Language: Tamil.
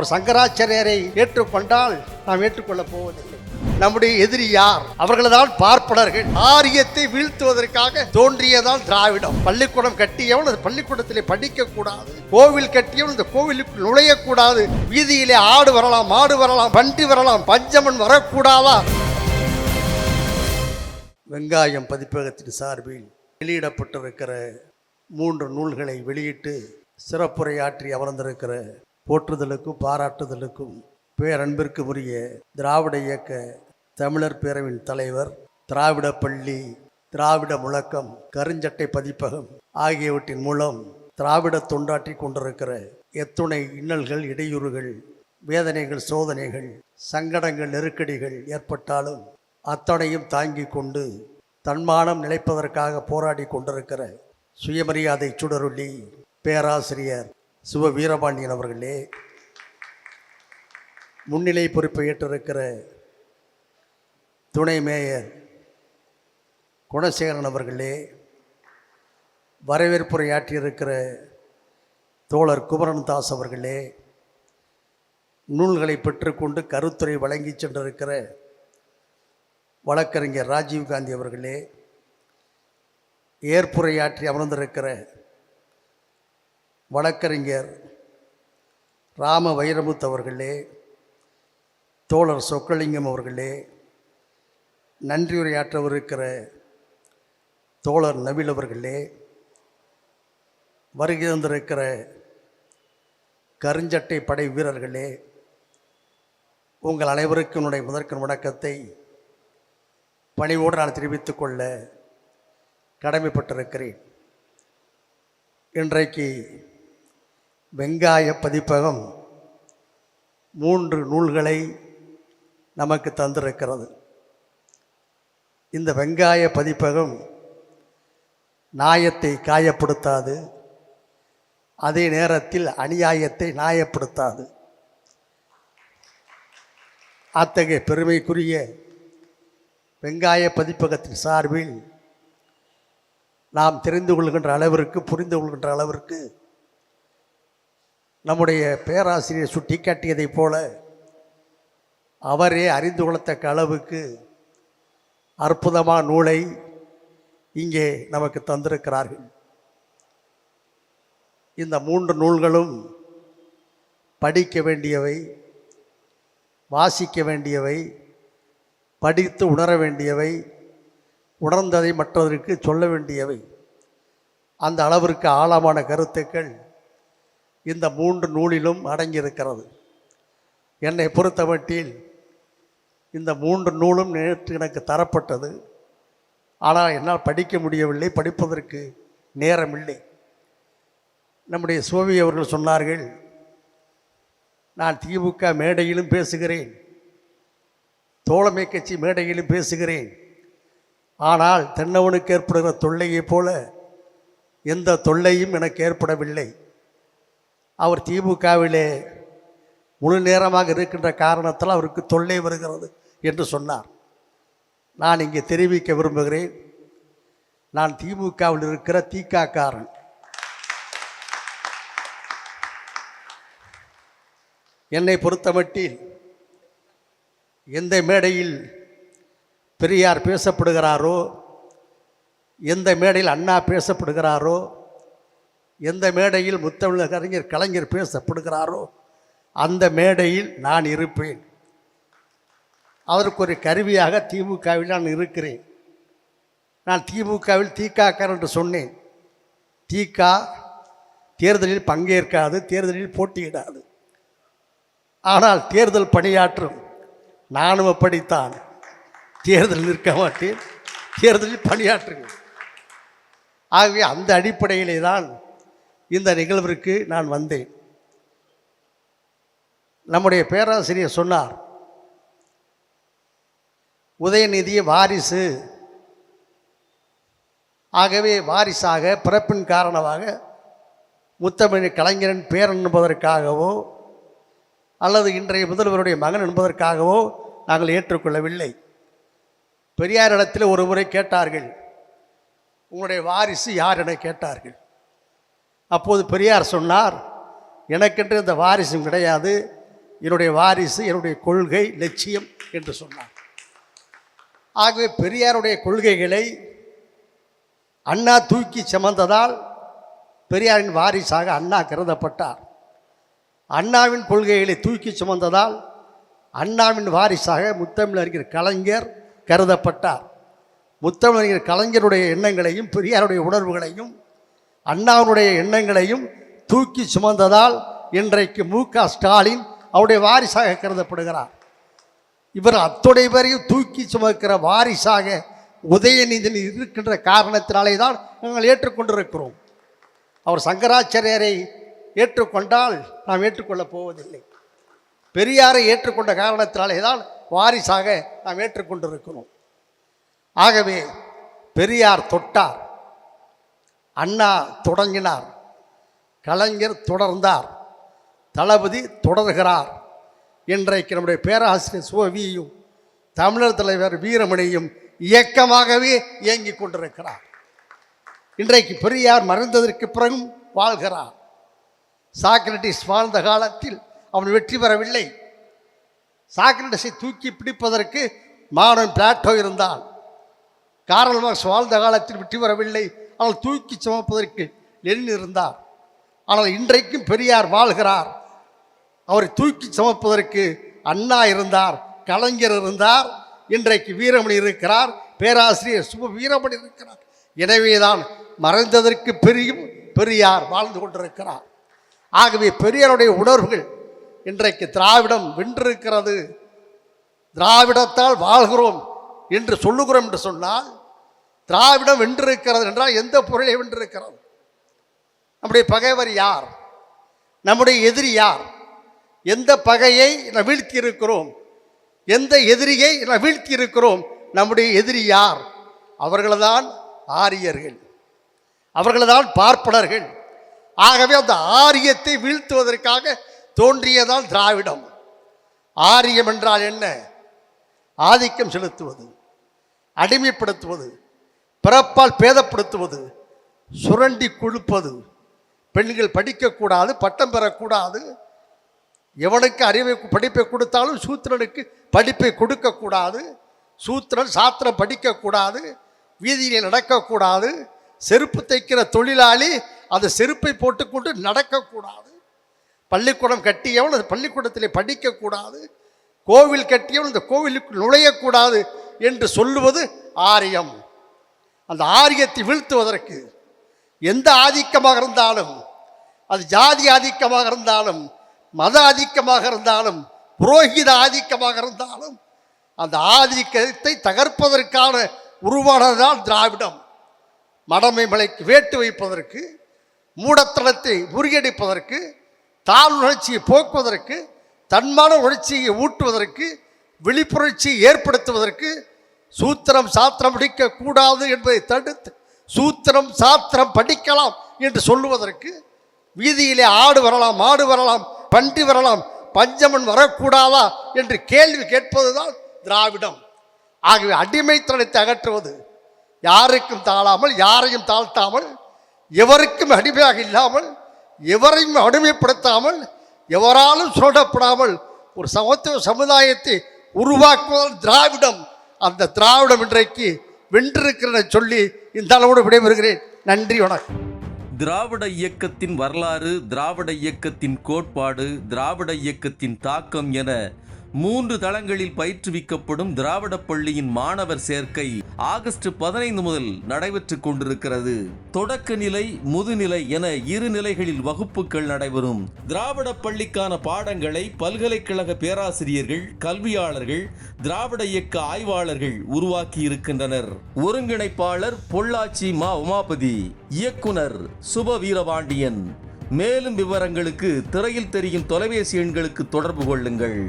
அவர் சங்கராச்சாரியரை ஏற்றுக்கொண்டால் நாம் ஏற்றுக்கொள்ளப் போவதில்லை. நம்முடைய எதிரி யார்? அவர்கள்தான் பார்ப்பனர்கள். ஆரியத்தை வீழ்த்துவதற்காக தோன்றியதான் திராவிடம். பள்ளிக்கூடம் கட்டியவன் அந்த பள்ளிக்கூடத்திலே படிக்க கூடாது, கோவில் கட்டியவன் இந்த கோவிலுக்கு நுழையக்கூடாது, வீதியிலே ஆடு வரலாம், மாடு வரலாம், பன்றி வரலாம், பஞ்சமன் வரக்கூடாதா? வெங்காயம் பதிப்பகத்தின் சார்பில் வெளியிடப்பட்டிருக்கிற 3 நூல்களை வெளியிட்டு சிறப்புரையாற்றி அமர்ந்திருக்கிற போற்றுதலுக்கும் பாராட்டுதலுக்கும் பேரன்பிற்கு உரிய திராவிட இயக்க தமிழர் பேரவையின் தலைவர், திராவிட பள்ளி, திராவிட முழக்கம், கருஞ்சட்டை பதிப்பகம் ஆகியவற்றின் மூலம் திராவிட தொண்டாற்றி கொண்டிருக்கிற எத்துணை இன்னல்கள், இடையூறுகள், வேதனைகள், சோதனைகள், சங்கடங்கள், நெருக்கடிகள் ஏற்பட்டாலும் அத்தனையும் தாங்கி கொண்டு தன்மானம் நிலைப்பதற்காக போராடி கொண்டிருக்கிற சுயமரியாதை சுடரொளி பேராசிரியர் சிவ வீரபாண்டியன் அவர்களே, முன்னிலை பொறுப்பை ஏற்றிருக்கிற துணை மேயர் குணசேகரன் அவர்களே, வரவேற்புரையாற்றியிருக்கிற தோழர் குமரன் தாஸ் அவர்களே, நூல்களை பெற்றுக்கொண்டு கருத்துரை வழங்கி சென்றிருக்கிற வழக்கறிஞர் ராஜீவ்காந்தி அவர்களே, ஏற்புரையாற்றி அமர்ந்திருக்கிற வழக்கறிஞர் ராம வைரமுத்து அவர்களே, தோழர் சொக்கலிங்கம் அவர்களே, நன்றியுரையாற்றவிருக்கிற தோழர் நபில் அவர்களே, வருகை தந்திருக்கிற கருஞ்சட்டை படை வீரர்களே, உங்கள் அனைவருக்கும் என்னுடைய முதற்கண் வணக்கத்தை பணிவோடு நான் தெரிவித்துக் கொள்ள கடமைப்பட்டிருக்கிறேன். இன்றைக்கு வெங்காய பதிப்பகம் 3 நூல்களை நமக்கு தந்திருக்கிறது. இந்த வெங்காய பதிப்பகம் நியாயத்தை காயப்படுத்தாது, அதே நேரத்தில் அநியாயத்தை நியாயப்படுத்தாது. அத்தகைய பெருமைக்குரிய வெங்காய பதிப்பகத்தின் சார்பில் நாம் தெரிந்து கொள்கின்ற அளவிற்கு, புரிந்து கொள்கின்ற அளவிற்கு நம்முடைய பேராசிரியர் சுட்டிக்காட்டியதைப் போல அவரே அறிந்து கொள்ளத்தக்க அளவுக்கு அற்புதமான நூலை இங்கே நமக்கு தந்திருக்கிறார்கள். இந்த 3 நூல்களும் படிக்க வேண்டியவை, வாசிக்க வேண்டியவை, படித்து உணர வேண்டியவை, உணர்ந்ததை மற்றவருக்கு சொல்ல வேண்டியவை. அந்த அளவிற்கு ஆழமான கருத்துக்கள் இந்த 3 நூலிலும் அடங்கியிருக்கிறது. என்னை பொறுத்தமட்டில் இந்த 3 நூலும் நேற்று எனக்கு தரப்பட்டது. ஆனால் என்னால் படிக்க முடியவில்லை, படிப்பதற்கு நேரமில்லை. நம்முடைய சோவி அவர்கள் சொன்னார்கள், நான் திமுக மேடையிலும் பேசுகிறேன், தோழமை கட்சி மேடையிலும் பேசுகிறேன், ஆனால் தென்னவனுக்கு ஏற்படுகிற தொல்லையைப் போல எந்த தொல்லையும் எனக்கு ஏற்படவில்லை. அவர் திமுகவிலே முழு நேரமாக இருக்கின்ற காரணத்தால் அவருக்கு தொல்லை வருகிறது என்று சொன்னார். நான் இங்கே தெரிவிக்க விரும்புகிறேன், நான் திமுகவில் இருக்கிற தீக்காக்காரன். என்னை பொறுத்தமட்டில் எந்த மேடையில் பெரியார் பேசப்படுகிறாரோ, எந்த மேடையில் அண்ணா பேசப்படுகிறாரோ, எந்த மேடையில் முத்தமிழ் அறிஞர் கலைஞர் பேசப்படுகிறாரோ அந்த மேடையில் நான் இருப்பேன். அதற்கு ஒரு கருவியாக திமுகவில் நான் இருக்கிறேன். நான் திமுகவில் தீக்காக்காரன் என்று சொன்னேன். தீக்கா தேர்தலில் பங்கேற்காது, தேர்தலில் போட்டியிடாது, ஆனால் தேர்தல் பணியாற்றும். நானும் அப்படித்தான், தேர்தலில் நிற்க மாட்டேன், தேர்தலில் பணியாற்றுங்கள். ஆகவே அந்த அடிப்படையிலே தான் இந்த நிகழ்விற்கு நான் வந்தேன். நம்முடைய பேராசிரியர் சொன்னார், உதயநிதி வாரிசு, ஆகவே வாரிசாக பிறப்பின் காரணமாக முத்தமிழ் கலைஞரின் பேரன் என்பதற்காகவோ அல்லது இன்றைய முதல்வருடைய மகன் என்பதற்காகவோ நாங்கள் ஏற்றுக்கொள்ளவில்லை. பெரியாரிடத்தில் ஒரு முறை கேட்டார்கள், உங்களுடைய வாரிசு யார் என கேட்டார்கள். அப்போது பெரியார் சொன்னார், எனக்கென்று இந்த வாரிசும் கிடையாது, என்னுடைய வாரிசு, என்னுடைய கொள்கை, லட்சியம் என்று சொன்னார். ஆகவே பெரியாருடைய கொள்கைகளை அண்ணா தூக்கி சுமந்ததால் பெரியாரின் வாரிசாக அண்ணா கருதப்பட்டார். அண்ணாவின் கொள்கைகளை தூக்கி சுமந்ததால் அண்ணாவின் வாரிசாக முத்தமிழறிஞர் கலைஞர் கருதப்பட்டார். முத்தமிழறிஞர் கலைஞருடைய எண்ணங்களையும் பெரியாருடைய உணர்வுகளையும் அண்ணாவுடைய எண்ணங்களையும் தூக்கி சுமந்ததால் இன்றைக்கு மு.க. ஸ்டாலின் அவருடைய வாரிசாக கருதப்படுகிறார். இவர் அத்துணை பேரையும் தூக்கி சுமக்கிற வாரிசாக உதயநிதி இருக்கின்ற காரணத்தினாலே தான் நாங்கள் ஏற்றுக்கொண்டிருக்கிறோம். அவர் சங்கராச்சாரியரை ஏற்றுக்கொண்டால் நாம் ஏற்றுக்கொள்ளப் போவதில்லை. பெரியாரை ஏற்றுக்கொண்ட காரணத்தினாலே தான் வாரிசாக நாம் ஏற்றுக்கொண்டிருக்கிறோம். ஆகவே பெரியார் தொட்டார், அண்ணா தொடங்கினார், கலைஞர் தொடர்ந்தார், தளபதி தொடர்கிறார். இன்றைக்கு நம்முடைய பேராசிரியர் சுவவியும் தமிழர் தலைவர் வீரமணியும் இயக்கமாகவே இயங்கிக் கொண்டிருக்கிறார். இன்றைக்கு பெரியார் மறைந்ததற்கு பிறகும் வாழ்கிறார். சாக்ரட்டிஸ் வாழ்ந்த காலத்தில் அவன் வெற்றி பெறவில்லை. சாக்ரட்டிஸை தூக்கி பிடிப்பதற்கு மாணவன் பிளாட்டோ இருந்தான். கார்ல் மார்க்ஸ் வாழ்ந்த காலத்தில் வெற்றி பெறவில்லை. அவன் தூக்கி சுமப்பதற்கு லெனின் இருந்தார். ஆனால் இன்றைக்கும் பெரியார் வாழ்கிறார். அவரை தூக்கி சுமப்பதற்கு அண்ணா இருந்தார், கலைஞர் இருந்தார், இன்றைக்கு வீரமணி இருக்கிறார், பேராசிரியர் சுப வீரமணி இருக்கிறார். எனவேதான் மறைந்ததற்கு பெரியார் வாழ்ந்து கொண்டிருக்கிறார். ஆகவே பெரியாருடைய உணர்வுகள் இன்றைக்கு திராவிடம் வென்றிருக்கிறது, திராவிடத்தால் வாழ்கிறோம் என்று சொல்லுகிறோம் என்று சொன்னால், திராவிடம் வென்றிருக்கிறது என்றால் எந்த பொருளை வென்றிருக்கிறது? நம்முடைய பகைவர் யார்? நம்முடைய எதிரி யார்? எந்த பகையை நாம் வீழ்த்தி இருக்கிறோம்? எந்த எதிரியை நாம் வீழ்த்தி இருக்கிறோம்? நம்முடைய எதிரி யார்? அவர்கள்தான் ஆரியர்கள், அவர்கள்தான் பார்ப்பனர்கள். ஆகவே அந்த ஆரியத்தை வீழ்த்துவதற்காக தோன்றியதால் திராவிடம். ஆரியம் என்றால் என்ன? ஆதிக்கம் செலுத்துவது, அடிமைப்படுத்துவது, பிறப்பால் பேதப்படுத்துவது, சுரண்டி கொடுப்பது. பெண்கள் படிக்கக்கூடாது, பட்டம் பெறக்கூடாது. எவனுக்கு படிப்பை கொடுத்தாலும் சூத்திரனுக்கு படிப்பை கொடுக்கக்கூடாது. சூத்திரன் சாத்திரம் படிக்கக்கூடாது, வீதியிலே நடக்கக்கூடாது. செருப்பு தைக்கிற தொழிலாளி அந்த செருப்பை போட்டுக்கொண்டு நடக்கக்கூடாது. பள்ளிக்கூடம் கட்டியவன் அந்த பள்ளிக்கூடத்திலே படிக்கக்கூடாது. கோவில் கட்டியவன் இந்த கோவிலுக்கு நுழையக்கூடாது என்று சொல்லுவது ஆரியம். அந்த ஆரியத்தை வீழ்த்துவதற்கு எந்த ஆதிக்கமாக இருந்தாலும், அது ஜாதி ஆதிக்கமாக இருந்தாலும், மத ஆதிக்கமாக இருந்தாலும், புரோகித ஆதிக்கமாக இருந்தாலும், அந்த ஆதிக்கத்தை தகர்ப்பதற்கான உருவானதால் திராவிடம். மடமை மலைக்கு வேட்டு வைப்பதற்கு, மூடத்தனத்தை முறியடிப்பதற்கு, தாழ்வுணர்ச்சியை போக்குவதற்கு, தன்மான உணர்ச்சியை ஊட்டுவதற்கு, விழிப்புணர்ச்சியை ஏற்படுத்துவதற்கு, சூத்திரம் சாத்திரம் படிக்கக்கூடாது என்பதை தடுத்து சூத்திரம் சாத்திரம் படிக்கலாம் என்று சொல்லுவதற்கு, வீதியிலே ஆடு வரலாம், மாடு வரலாம், பன்றி வரலாம், பஞ்சமன் வரக்கூடாதா என்று கேள்வி கேட்பதுதான் திராவிடம். ஆகவே அடிமைத்தனத்தை அகற்றுவது, யாருக்கும் தாழாமல், யாரையும் தாழ்த்தாமல், எவருக்கும் அடிமையாக இல்லாமல், எவரையும் அடிமைப்படுத்தாமல், எவராலும் சுரண்டப்படாமல் ஒரு சமத்துவ சமுதாயத்தை உருவாக்குவதால் திராவிடம். அந்த திராவிடம் இன்றைக்கு வென்றிருக்கிற சொல்லி இந்த அளவோடு விடைபெறுகிறேன். நன்றி, வணக்கம். திராவிட இயக்கத்தின் வரலாறு, திராவிட இயக்கத்தின் கோட்பாடு, திராவிட இயக்கத்தின் தாக்கம் என 3 தளங்களில் பயிற்றுவிக்கப்படும் திராவிட பள்ளியின் மாணவர் சேர்க்கை ஆகஸ்ட் 15 முதல் நடைபெற்றுக் கொண்டிருக்கிறது. தொடக்க நிலை, முதுநிலை என 2 நிலைகளில் வகுப்புகள் நடைபெறும். திராவிட பள்ளிக்கான பாடங்களை பல்கலைக்கழக பேராசிரியர்கள், கல்வியாளர்கள், திராவிட இயக்க ஆய்வாளர்கள் உருவாக்கி இருக்கின்றனர். ஒருங்கிணைப்பாளர் பொள்ளாச்சி மா. உமாபதி, இயக்குனர் சுப வீரபாண்டியன். மேலும் விவரங்களுக்கு திரையில் தெரியும் தொலைபேசி எண்களுக்கு தொடர்பு கொள்ளுங்கள்.